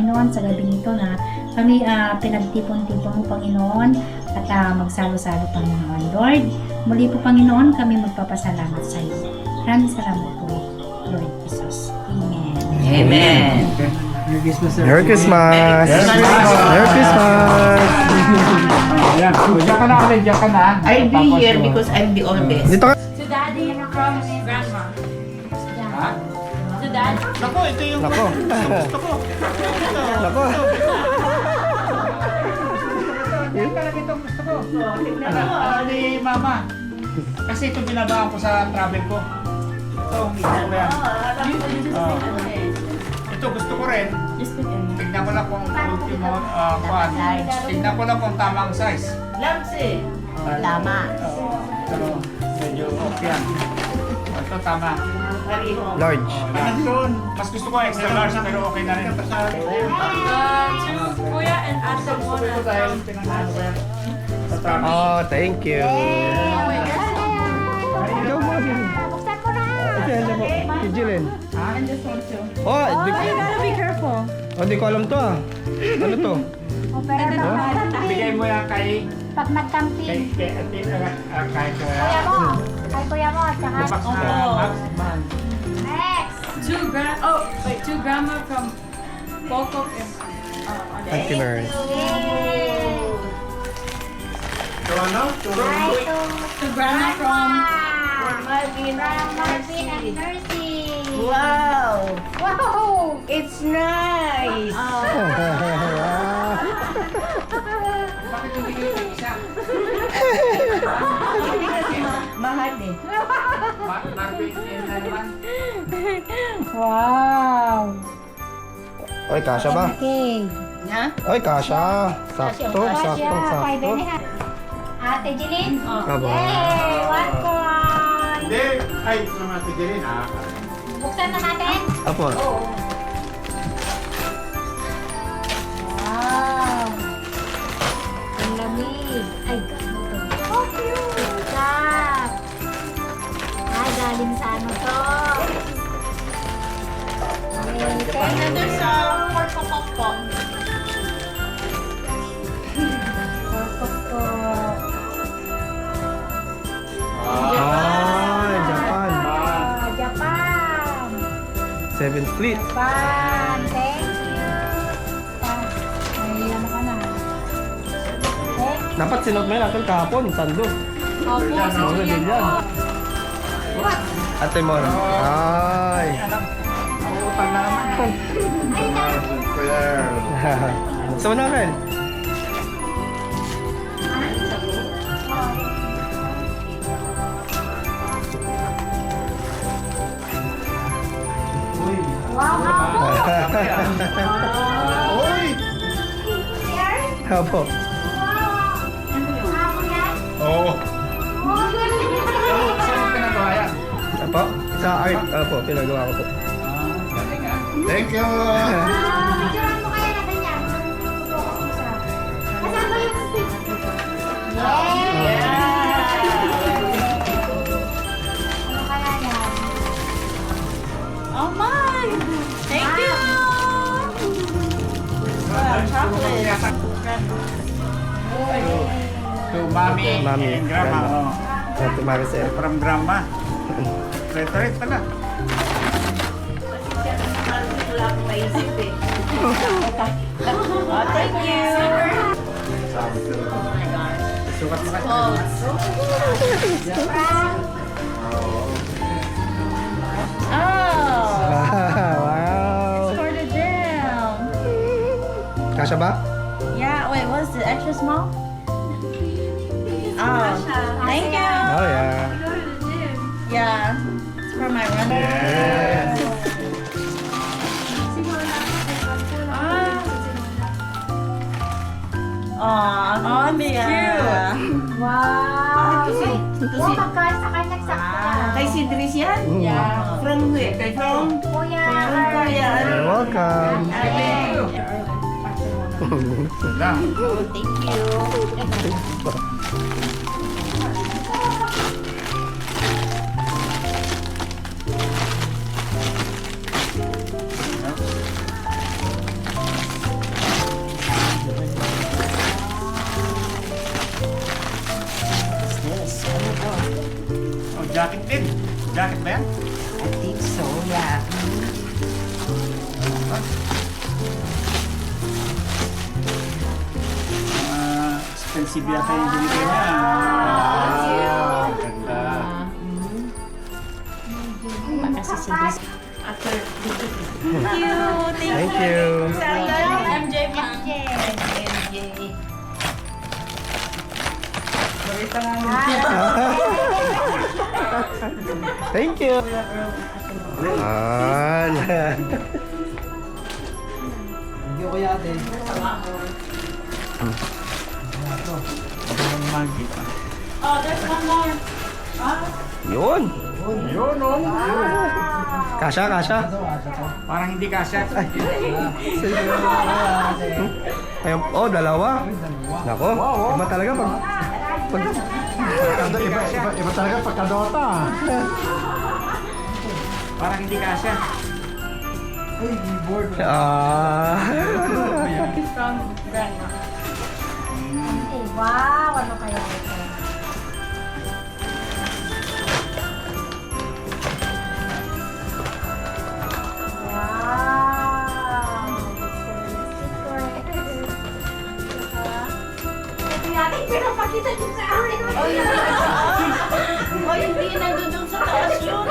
Panginoon, sa gabing ito na kami pinagtipon-tipon mo, Panginoon, at magsalo-salo, Panginoon. Lord, muli po, Panginoon, kami magpapasalamat sa iyo. Maraming salamat po, Lord Jesus. Amen. Amen. Merry Christmas, sir. Merry Christmas! Merry Christmas! Ayan, diyan ka na ulit, diyan ka na. I'll be here because I'm the oldest. Dito ka! To daddy from grandma. Ha? To dad. Nako, ito yung Nako! gusto ko. Nako! Yung talaga itong gusto ko. Ano ni Mama? Kasi ito binabaan ko sa travel ko. Ito, gusto ko yan. Ito gusto ko rin. Tignan ko lang kung ultimo, tignan ko lang kung tamang size. Large eh. Tama. Pero medyo okay yan. Ito tama. Large. Doon, mas gusto ko extra large pero okay na rin. Kuya and Ate Gusto ko dahil pinangalan ko yan. Sa travel. Oh, thank you. Ikaw mo kasi. Ito yan po. Si Jillian. Oh, di, You gotta be careful. oh, di ko alam to ah. Ano to? Bigay mo yan kay Pag nag-camping, kay kuya mo, kay kuya mo, at saka Max man. next. Two grandma from Bokok and Thank you, Mary. So ano? Hi to grandma from Marvin and Mercy. Wow. Wow! It's nice. Bakit hindi kayo isa? Mahal eh. Marvin and naman. Wow! Oy, kasha ba? Okay. Ha? Oy, kasha. Sakto, sakto, Kay sakto. Benny ha. Ate Jeline? Aba. Yay! One coin! Hindi. Ay, naman ito din. Buksan na natin? Apo. Wow! Ang lamig. Ay, ano to? Oh, cute! Sarap! Ay, galing sa ano to? Okay, thank you. there's a pork po. Ah, Japan. Japan! 7th Fleet. Japan! Thank you! May ano ka na? Dapat sinuot mo yun natin kahapon, sando. Opo, si Ano din yan? Ate mo. Ay. Ang utang na naman. So na rin. Wow! Uy! Apo. Oo. Saan pinagawa yan? Apo. Sa art. Apo, pinagawa ko po. Thank you! Picturean mo kaya natin yan. Kasama yung stick. Yay! Ano kaya yan? Oh my! Thank you! Chocolate. To Mami Mami, and Grandma. Grandma. Oh. Ate Maricel. From Grandma. Retorit pala. Wala akong maisip eh. Oh, thank you. Sukat mo kasi. Oh. Wow. For the gym. Kasha ba? Yeah, wait, what's the extra small? Oh, thank you. Oh, yeah. Yeah, it's for my run. Yes. Oh, that's cute. Wow! Ito Wow, magkasakay nagsakto yan. Kay si Dris yan? Yeah. From where? From? Kuya! Kuya. You're welcome. Lang. Oh, thank you. adhesive yata yung binigay niya. Ah, ganda. Kasi si Dis. After Thank you. Thank you. MJ pa. Thank you. Ah, Magi pa. Oh, there's one more. yun. Yun, oh. Kasha, kasha. Parang hindi kasya. Ayun, oh, dalawa. Nako, iba talaga pag Iba talaga pagkadota. Parang hindi kasya. ah. From grandma. Oh, wow! Ano kaya ito? Wow! Ito natin, pinapakita dyan sa amin. Oh, hindi nandun sa taas yun.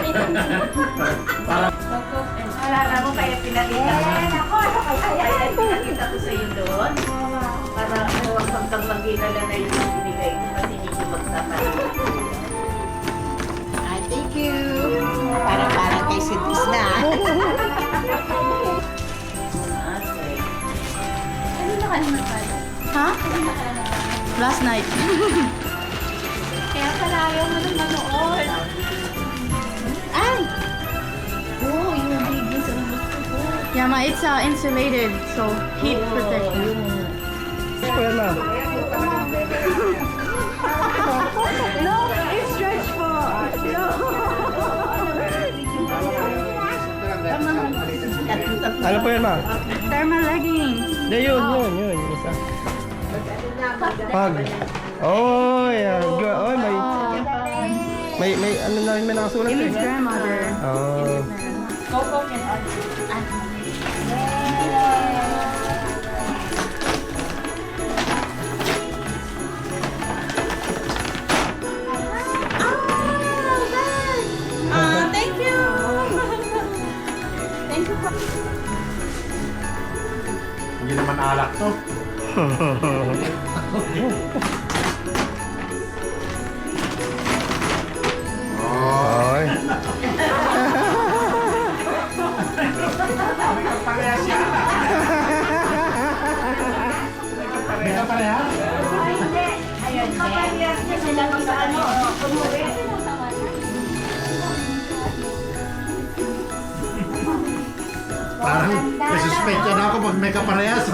Alala mo kaya pinakita mo? Ako, ano kaya Kaya yan? pinakita ko sa'yo doon. Para huwag kang magkilala na yung binigay ko kasi hindi ko magsapat. Thank you. Parang kay Sidis na. Ano na kayo nagpala? Ha? Last night. Kaya pala ayaw mo nang manood. Ay! Oo, yung video sa Yeah, it's insulated, so heat protected. Kuya na. No, it's stretchful. No. Ano po yan, ma? Thermal leggings. Hindi, yun. Isa. Pag. Oh, yeah. Oh, may ano na rin may nakasulat Amy's eh. grandmother. Oh. Coco and thank you. Thank you. Hindi naman alak to. Oy. Parehas yan. May kaparehas? Ayun, kapaliyas niya sila sa ano, kumuri. Parang nasuspect yan ako pag may kaparehas.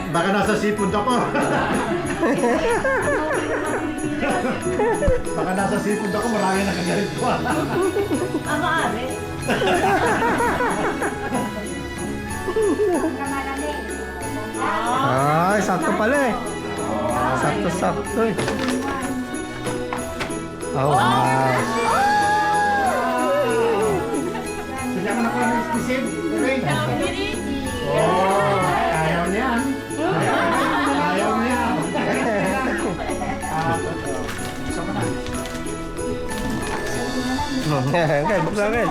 Baka nasa sipon ako. Baka nasa sipon ako, marami na kagalit ko. Amaari. Ay, sakto pala eh. Sakto eh. Oh, wow. Sadya mo na ko ng exclusive. Oh, ayaw niyan. Ayaw niyan. Gusto mo na. Angel, buksan Angel.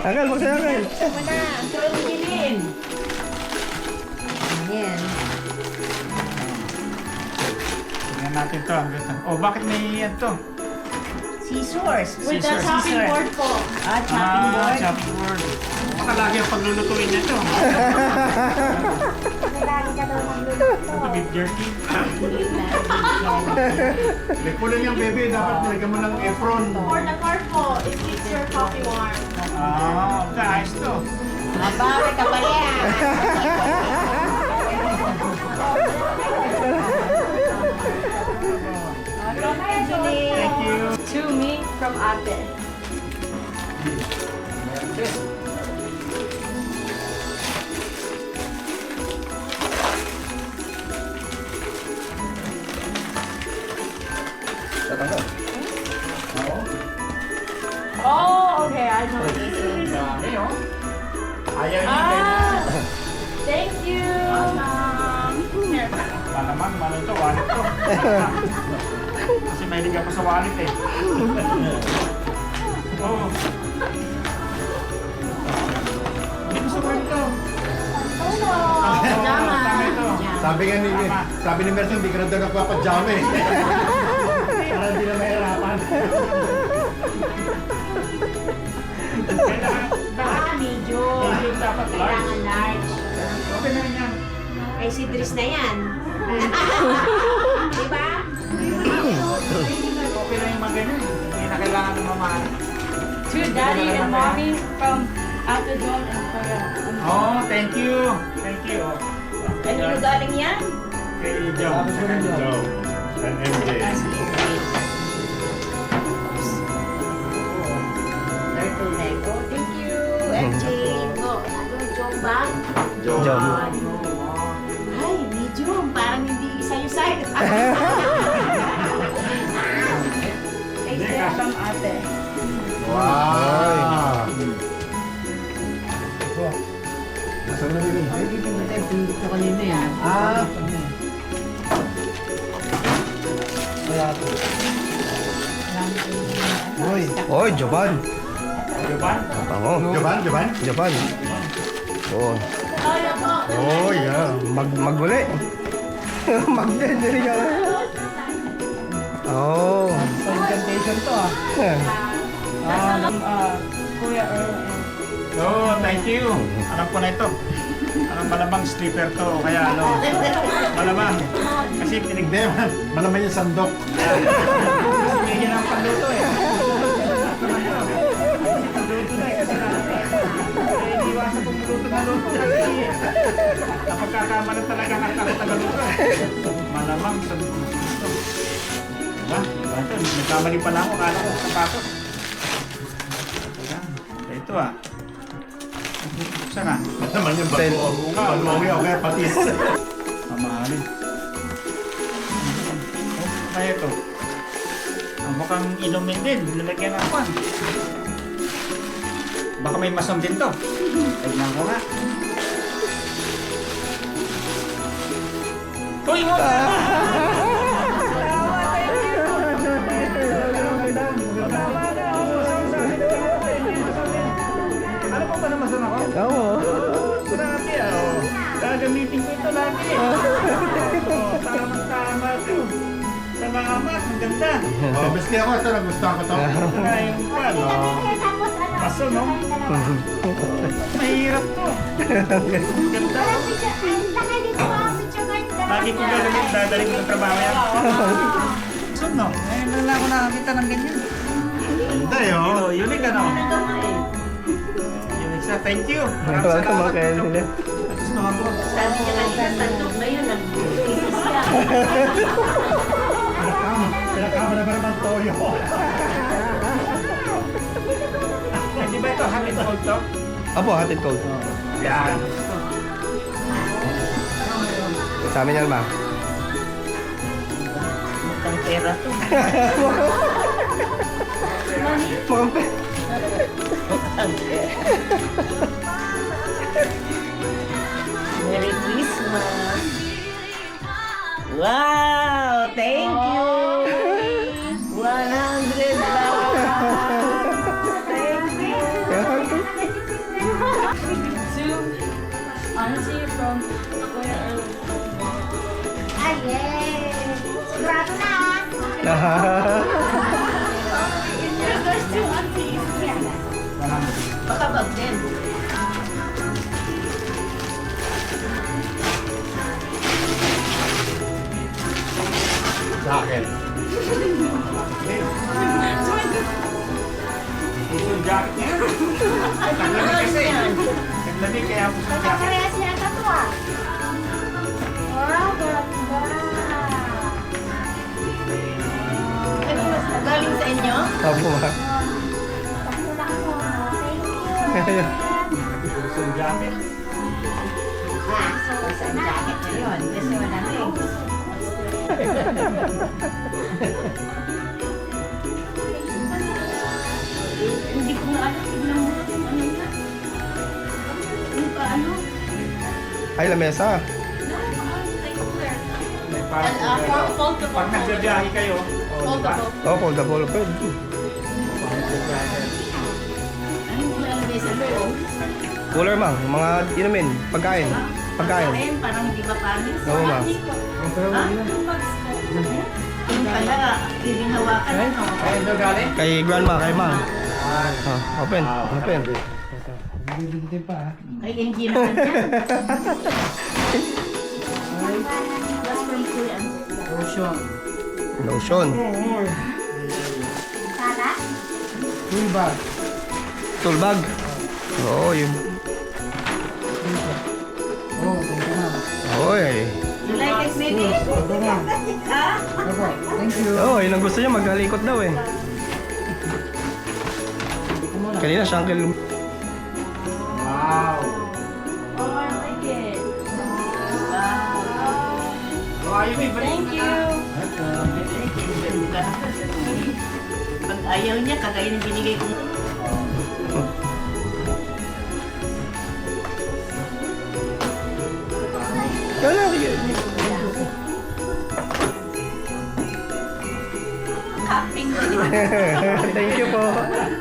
Angel, buksan Angel. Tingnan natin to. Ang ganda. Oh, bakit may yan to? Scissors. With the chopping board po. Chopping board. Chopping board. Baka lagi ang paglulutuin niya to. Lagi ka daw magluluto. Ito, beef jerky. Likulan yung baby, dapat nilagyan mo ng apron. For the card po, it keeps your coffee warm. Ah, okay, ayos to. Mabawi ka pa yan. Thank you. To me from Ate. Oh, okay, I know what this is. Dami, oh. Ayaw niya. Ah, thank you. Malamang, malang to, wallet to. Kasi mahilig ako sa wallet eh. Oo. Hindi ko sa wallet to. Tama ito. Sabi ni Mercy, hindi ka na daw nagpapadjama eh. Para hindi na mahirapan. Medyo. Dapat large. Kailangan large. Okay na yan. Ay, si Dris na yan. Diba? Okay na yung mga ganyan. Hindi na kailangan ng mamahan. To Daddy and Mommy from Ate John and Kuya. Oh, thank you. Thank you. Kanino galing yan? Kay Joe. Joe and MJ. Turtle neck. Oh, thank you. MJ. Oh, yung Jong ba? Joe. Joe. Ay, medium. Parang hindi sa'yo-sa'yo. Hindi, kasang ate. Wow! Nasaan na rin? Ito kanina yan. Oy, Japan. Japan? Pango. Japan? Japan. Oo. Oh, yeah. Magmuli. Magdendiri ka. Oh. Sa incantation to ah. Kuya Earl and Oh, thank you. Alam ko na ito. Alam malamang sleeper to o kaya ano. Malamang. Kasi Hindi man. Malaman yung sandok. Kasi yan ang panluto eh. Panluto na eh. Kasi hindi iwasan kong luto na luto. Kasi napagkakamalan talaga ng tagaluto eh. Malamang sa luto. Diba? Ito, nagkamali pala ako. Kala ko sapatos. Yan. Ito ah. Saan na? Naman yung bago. Bago o kaya patis. Mamahalin. Kaya ito. Mukhang inumin din. Lalagyan ng pan. Baka may mason din to. Tignan ko nga. Uy! Mo! Ano pa ba na mason ako? Oo. Grabe ah. Gagamitin ko ito lagi. Tama-tama ito. Salamat, ang ganda. Oh, miski ako ito. Nagustuhan ko to. Saka yung pan. Maso, no? Mahirap to. Ang ganda. Lagi ko gagawin, dadaling ko ng trabaho yan. So, no? Ngayon na lang ako nakakita ng ganyan. Hindi oh. Unique ano? Unique siya. Thank you. Maraming Welcome salamat. mga nila. Gustuhan ko. Sabi niya kanina, sandok ngayon. Nag-isis siya. Pinakama na ba naman toyo? Di ba ito? Hot and cold to? Apo, hot and cold. Yan. Sa amin yan ba? Mukhang pera to. Mampe. Merry Christmas. Wow! Thank you! 100 Thank you! to Auntie from Kuya Earl. There's two aunties. Baka bag din. Sa akin. Gusto yung jacket niya. Taglamig kasi. Taglamig kaya gusto yung jacket. Parehas yata to ah. Wow, ganda. Ano mas galing sa inyo? Apo ba? Pakula ko. Thank you. Gusto yung jacket. So, sa jacket na yun. Kasi malamig. Hindi ko nga alam. Tignan mo. Ano yun? Ano pa? Ano? Ay, lamesa. No, like where? Para Foldable. pag nagbibiyahe kayo, oh, diba? Foldable. Oh, foldable. Pwede. Cooler, mang. Mga inumin. Pagkain. Pagkain. Ayun, parang hindi ba panis? Oo, ma. Ha? Yung pala, hinawakan ano? Ayun daw galing? Kay grandma, kay mang. Open. Open. Ay, hindi naman yan. That's from Korean. Lotion. Tool bag. Oo, yun. Oy. You like it, maybe? Ha? Oh, yun ang gusto niya. Maghalikot daw eh. Kanina siya uncle. Wow. Oh, I like it. Oh, ayun eh. Thank you. Pag ayaw niya, kagaya ng binigay ko. Kala, Camping na Thank you po.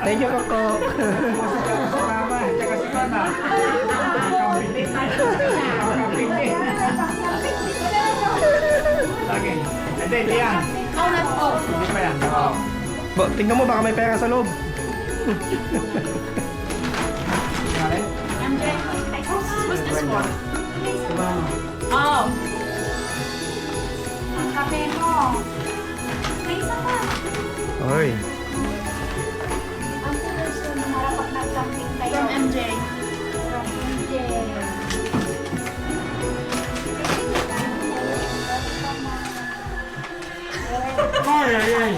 Thank you, Koko. Si Mama, tsaka si Mama. Camping din. Camping din. Lagi. Hindi, hindi yan. Oh, that's all. Hindi pa yan. Oo. Tingnan mo, baka may pera sa loob. Galing? MJ, what's this for? Oh. Ang kape mo. May isa pa. Oy. Ang gusto na marapat nag-camping kayo. From MJ. From MJ. Ay, ay, ay.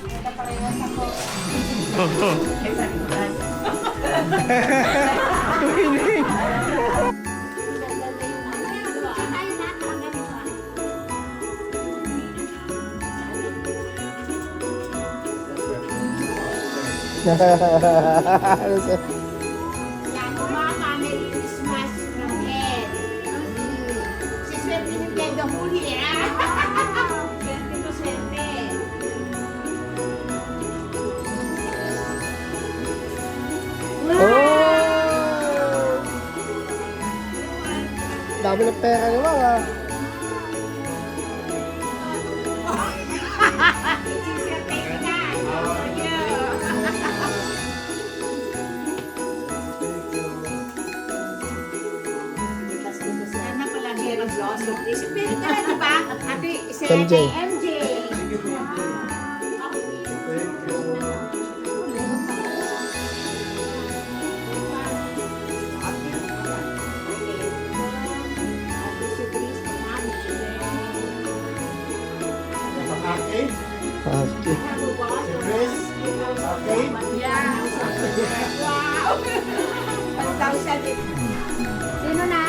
Ito parehas ako. Tuhinig. Yan, mama, Merry Christmas from Ed. Si Swerte ni Pedro huli, ah. Swerte to swerte. Oh! Dami na pera ni Mang ah. Si Swerte ka. Yan na pala, Jerry Blossom. Si Pedro ka na, di ba? Ate, si MJ. MJ. Okay? Okay. Chris? Okay? Wow! 1,000. Sino na?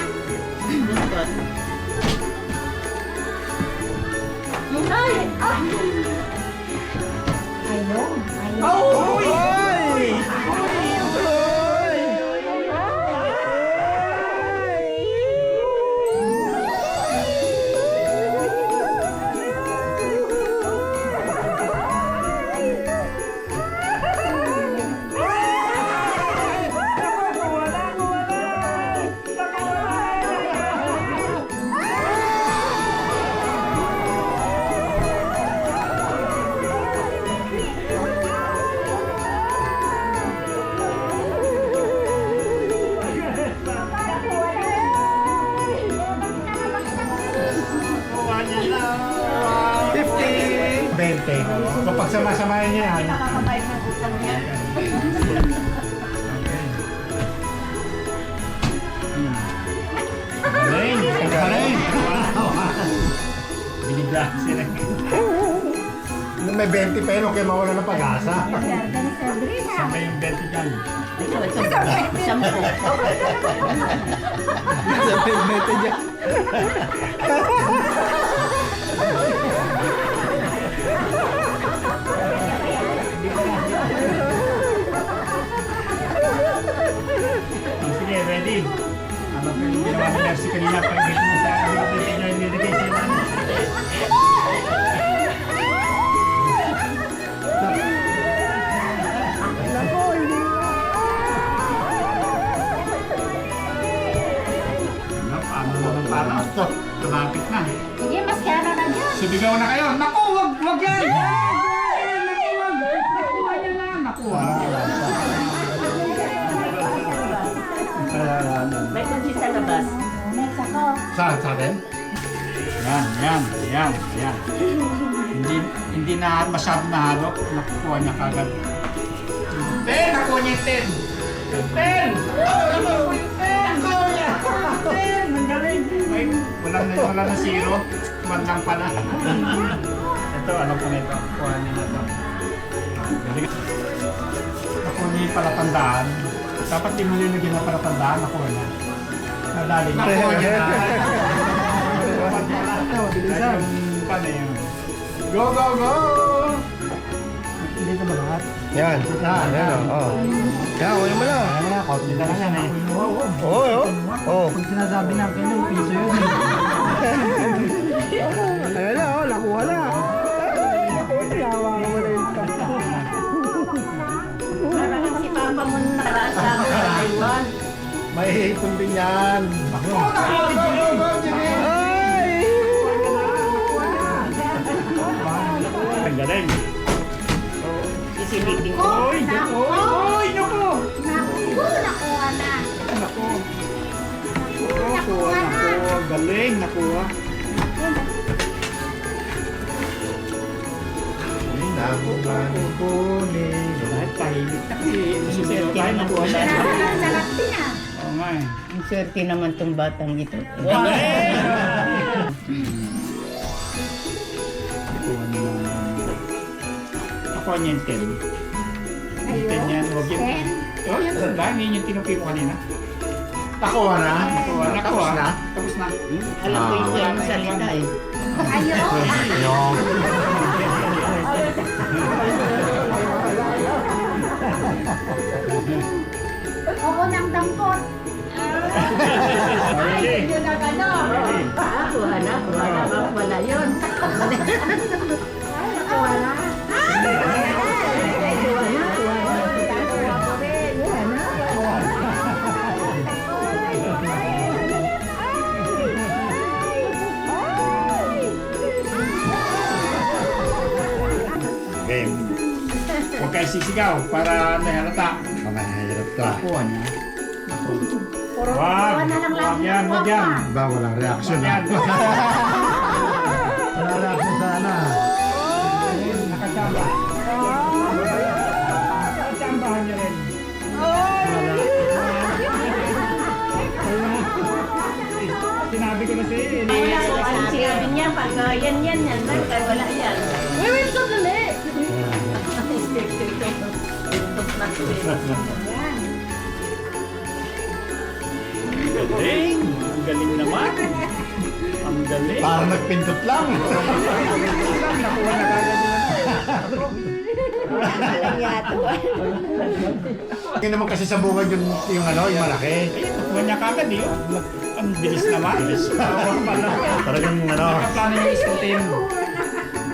Ayun. Ayun. Oy! Kuha niya na. 50. 20. Kapag sama-samahin niya yan. Nakakabayad ng utang niya. Galing. Galing. Wow. Binigla sila. May 20 pa yun, okay mawala ng pag-asa. Saan ba yung 20 dyan? Ito, 10. Sabi beto dyan. Sige, ready. Ano pa yung ginawa ni Mercy kanina pag-ibig mo sa akin. Ito yung nilagay sa Paano naman para ito? Tumapit na. Sige, mas kaya na dyan. Subigaw na kayo. Naku, wag yan! Nakuha niya na. Nakuha. May kunsi sa labas. Next ako. Sa atin? Yan. Hindi na masyado nahalo. Nakukuha niya kagad. Ten! Nakuha niya yung 10! 10! Nakuha yung 10! Ang galing! Wala na zero. One lang pala. Ito, alam ko na ito. Kuha niya na ito. Galing. Nakuha niya yung palatandaan. Dapat di mo nilagyan ng palatandaan. Nakuha niya. Nadali niya. Nakuha niya na. Bilisan. Paano yun? Go, go, go! Hindi ko lahat. Yan. Yan o. Oh. Yan, uwi mo na. Hindi na lang yan eh. Oo, oo. Pag sinasabi natin yung piso yun eh. Ayan na, oh. Nakuha na. Yawa ka mo na yung Parang si Papa mo nakaraan sa akin sa Taiwan. May hipon din yan. Ay! Ang galing. Isilipin ko. Oy! Oy! Naku! Nakuha na. Naku! Nakuha. Galing! Nakuha. Kukunin. Dahil tahimik na kasi. Susunod tayo nakuha na. Oo nga eh. Ang swerte naman tong batang ito. Nakuha niya yung 10. Yung 10 yan. Huwag yun. Oh, yan. Sandaan. Yun yung tinupi mo kanina. Nakuha na? Nakuha. Tapos na? Tapos na. Alam ko yung yung salita eh. Yung... Oo, ng dampot. Okay. Yun ang ano. Kuha na. Wala yun. Ay, nakuha na. Game. Huwag kayo sisigaw para may halata. Mahirap ka. Nakuha niya. Puro Wag. kuha na lang lang. Wag yan. Wag yan. Ba, walang reaction Wag ha? yan. Wala reaction sana. Nakachamba. Nakachambahan niya rin. Sinabi ko na si Wala ko ang sinabi niya. Pag yan. Ay, wala yan. Wait, sandali. Pintos na to eh. Galing. Ang galing naman. Ang galing. Parang nagpindot lang. Nakuha na kagad nila. Walang yato. Hindi naman kasi sa bungad yung ano, yung malaki. Ayun, nakuha niya kagad eh. Ang bilis naman. Tawag pala. Talagang ano. Plano yung steel team.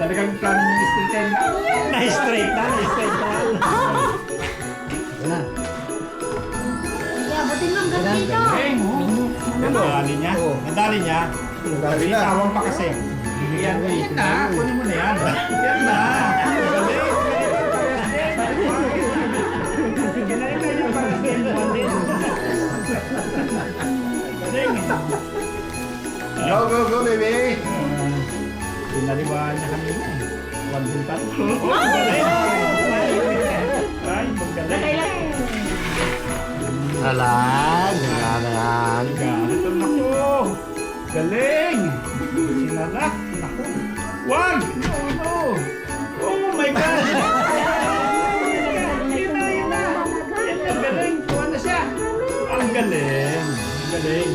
Talagang plano yung steel team. Na-straight na. Yan. Sige, abutin mo hanggang dito. Galing. Nadali niya. Nadali niya. Nadali na. Tawag pa kasi. Yan na. Kunin mo na yan. Yan na. Galing. Galing na yung para sa M1 din. Galing. Go, go, go, baby. Pinaliwaan niya kanina. One din pa. Galing. Ay, magaling. Alan, yan. Ganito naku. Galing. Sinalak. Naku. Wag. Oh, oh my God. Yun na. Yan na. Galing. Kuha na siya. Ang galing. Ang galing.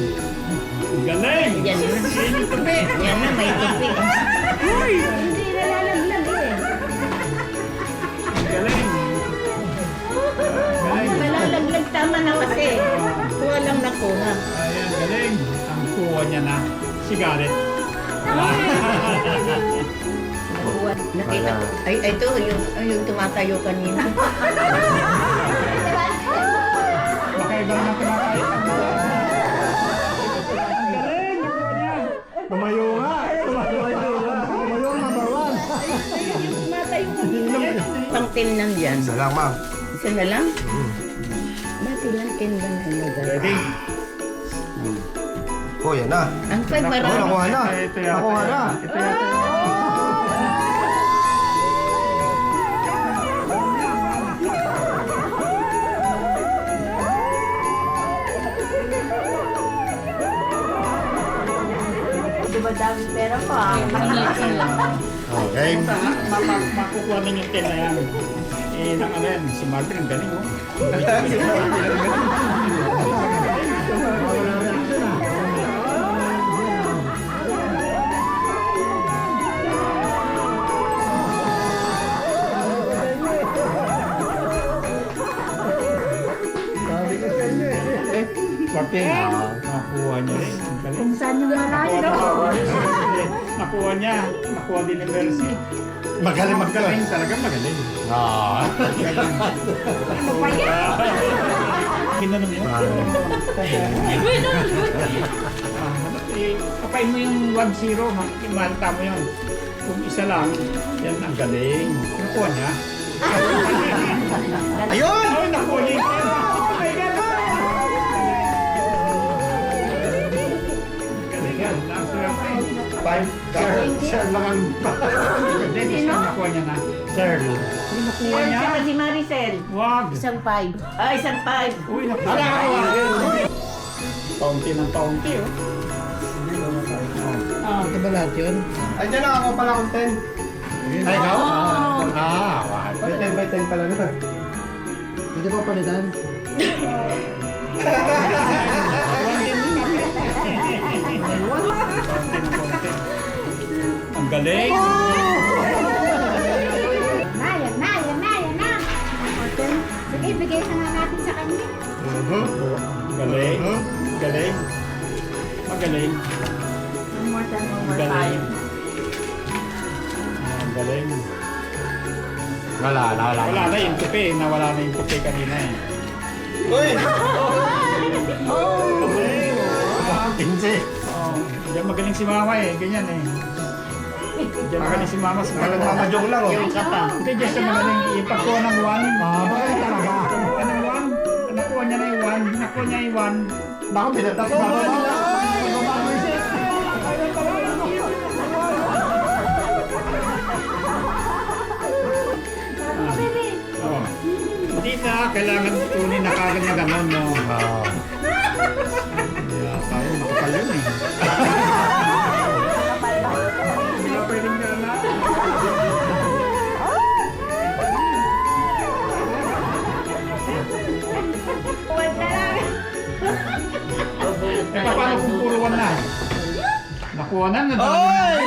Ang galing. Yan na. Yan yung tupi. Yan na, may tupi. Hindi na lalaglag eh. Ang galing. Galing. Malalaglag tama na kasi. Kuha lang nakuha. Ayan, galing. Ang kuha niya na. Sigaret. Nakita ko. Ay, ito, yung tumatayo kanina. Makaiba naman kumakain. Ang galing! Nakuha niya. Tumayo nga. Tumayo number 1. Pang tin nandyan. Isa lang, ma'am. Isa na lang? Ba't ilang tin ba na Ready? Oh, yan na. Ang pag Oh, marami. nakuha na. Ito yata. Nakuha na. Ito yata. Diba daming pera pa? Okay. Makukuha din yung tin na yan. Eh, nang ano yan, si Marvin ang galing, oh. Pati, nakuha niya rin. Ang galing. Kung saan yung malayo. Nakuha niya. Nakuha din ni Mercy. Magaling Magaling talaga, magaling. Ah. Ginanon mo? Kapain mo yung 1-0, malta mo yun. Kung isa lang, yan ang galing. Nakuha niya. Ayun! Ay, nakuha niya yung pera. Oh my God! Galing yan. Nakaswerte. 5. Sir lang ang... Dennis, nakuha niya na. Sir. Uy, nakuha niya. Si Maricel. Wag. Isang 5. Ah, isang 5. Uy, nakuha niya. Paunti ng paunti, oh. Ah, ito ba lahat yun? Andiyan na ako pala kung 10. Ay, ikaw? Ah, By 10 by 10 pala nito. Hindi pa palitan? Ang galing! Yan na. Sige, bigay na nga natin sa kanya. Galing! Galing! Magaling! More than over Galing! Ang galing! Wala. Wala na yung tupi. Nawala na yung tupi kanina eh. Uy! Hindi. Oh, diyan magaling si mama eh. Ganyan eh. Diyan magaling si mama sa Parang mama-joke lang, oh. Yung kapa. Hindi, diyan siya magaling. Yung pagkuha ng 1. Magaling talaga. Anong 1? Nakuha niya na yung 1. Nakuha niya yung 1. Baka pinatak mo. Oh. Hindi na kailangan tunin na kagad na gano'n, no? Ah. Yeah, tayo makapal yun eh. Hindi na pwedeng gano'n. Eh, paano kung puro 1 na? Nakuha na, nadami na. Oy!